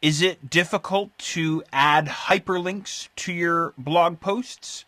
Is it difficult to add hyperlinks to your blog posts?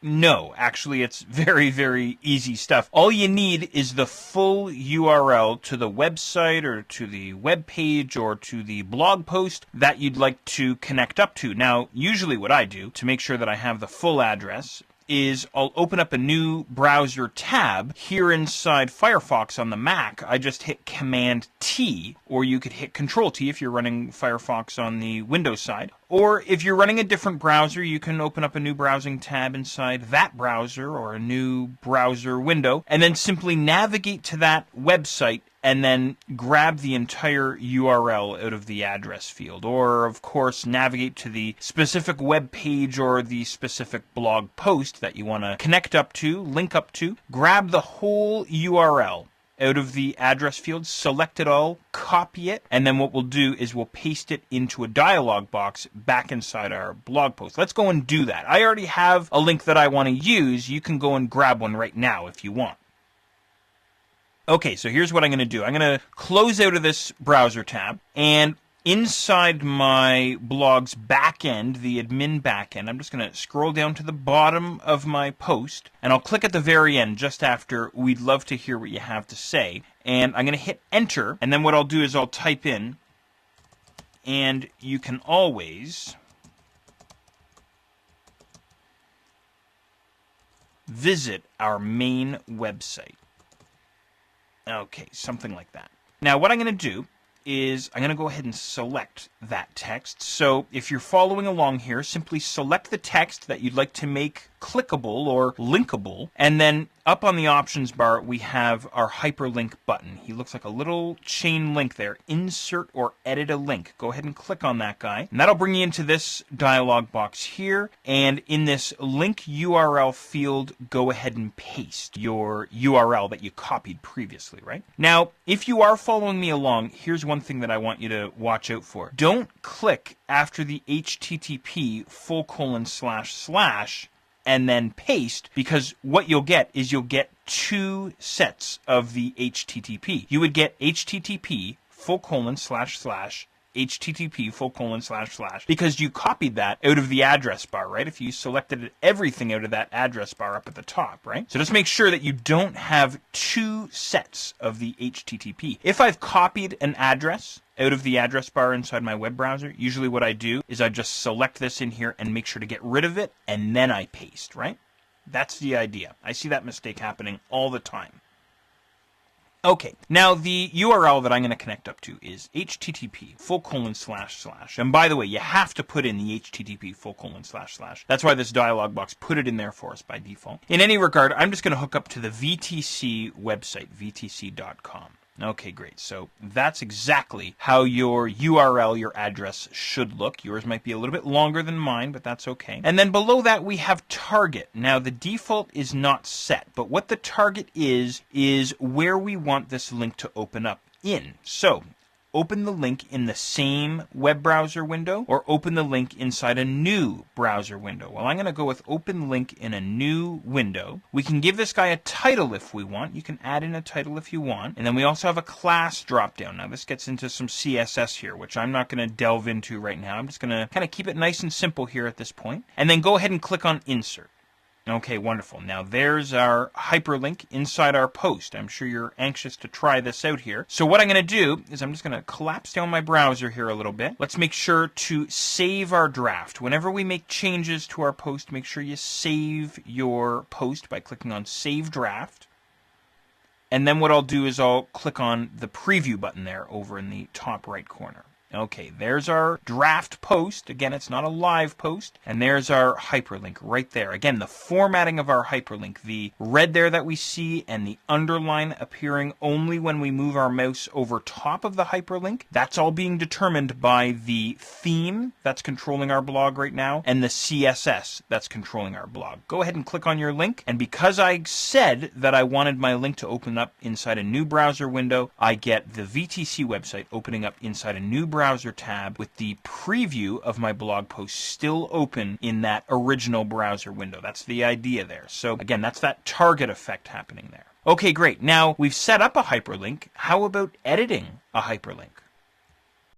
No, actually it's very, very easy stuff. All you need is the full URL to the website or to the web page or to the blog post that you'd like to connect up to. Now, usually what I do to make sure that I have the full address is I'll open up a new browser tab. Here inside Firefox on the Mac, I just hit Command T, or you could hit Control T if you're running Firefox on the Windows side. Or if you're running a different browser, you can open up a new browsing tab inside that browser or a new browser window, and then simply navigate to that website and then grab the entire URL out of the address field. Or, of course, navigate to the specific web page or the specific blog post that you want to connect up to, link up to. Grab the whole URL out of the address field, select it all, copy it, and then what we'll do is we'll paste it into a dialog box back inside our blog post. Let's go and do that. I already have a link that I want to use. You can go and grab one right now if you want. Okay, so here's what I'm going to do. I'm going to close out of this browser tab, and inside my blog's backend, the admin backend, I'm just going to scroll down to the bottom of my post, and I'll click at the very end just after "We'd love to hear what you have to say," and I'm going to hit enter, and then what I'll do is I'll type in, and you can always visit our main website. Okay, something like that. Now, what I'm going to do is I'm going to go ahead and select that text. So if you're following along here, simply select the text that you'd like to make clickable or linkable, and then up on the options bar we have our hyperlink button. He looks like a little chain link there. Insert or edit a link. Go ahead and click on that guy, and that'll bring you into this dialog box here, and in this link URL field, go ahead and paste your URL that you copied previously, right? Now, if you are following me along, here's one thing that I want you to watch out for. Don't click after the http:// and then paste, because what you'll get is you'll get two sets of the HTTP. You would get http:// http:// because you copied that out of the address bar, right? If you selected everything out of that address bar up at the top, right? So just make sure that you don't have two sets of the HTTP. If I've copied an address out of the address bar inside my web browser, usually what I do is I just select this in here and make sure to get rid of it, and then I paste, right? That's the idea. I see that mistake happening all the time. Okay, now the URL that I'm going to connect up to is http://. And by the way, you have to put in the http://. That's why this dialog box put it in there for us by default. In any regard, I'm just going to hook up to the VTC website, vtc.com. Okay, great. So that's exactly how your URL, your address, should look. Yours might be a little bit longer than mine, but that's okay. And then below that we have target. Now the default is not set, but what the target is where we want this link to open up in. So open the link in the same web browser window or open the link inside a new browser window. Well, I'm going to go with open link in a new window. We can give this guy a title if we want. You can add in a title if you want. And then we also have a class dropdown. Now this gets into some CSS here, which I'm not going to delve into right now. I'm just going to kind of keep it nice and simple here at this point. And then go ahead and click on insert. Okay, wonderful. Now there's our hyperlink inside our post. I'm sure you're anxious to try this out here. So what I'm going to do is I'm just going to collapse down my browser here a little bit. Let's make sure to save our draft. Whenever we make changes to our post, make sure you save your post by clicking on Save Draft. And then what I'll do is I'll click on the preview button there over in the top right corner. Okay, there's our draft post. Again, it's not a live post. And there's our hyperlink right there. Again, the formatting of our hyperlink, the red there that we see and the underline appearing only when we move our mouse over top of the hyperlink, that's all being determined by the theme that's controlling our blog right now and the CSS that's controlling our blog. Go ahead and click on your link. And because I said that I wanted my link to open up inside a new browser window, I get the VTC website opening up inside a new browser tab with the preview of my blog post still open in that original browser window. That's the idea there. So again, that's that target effect happening there. Okay, great. Now we've set up a hyperlink. How about editing a hyperlink?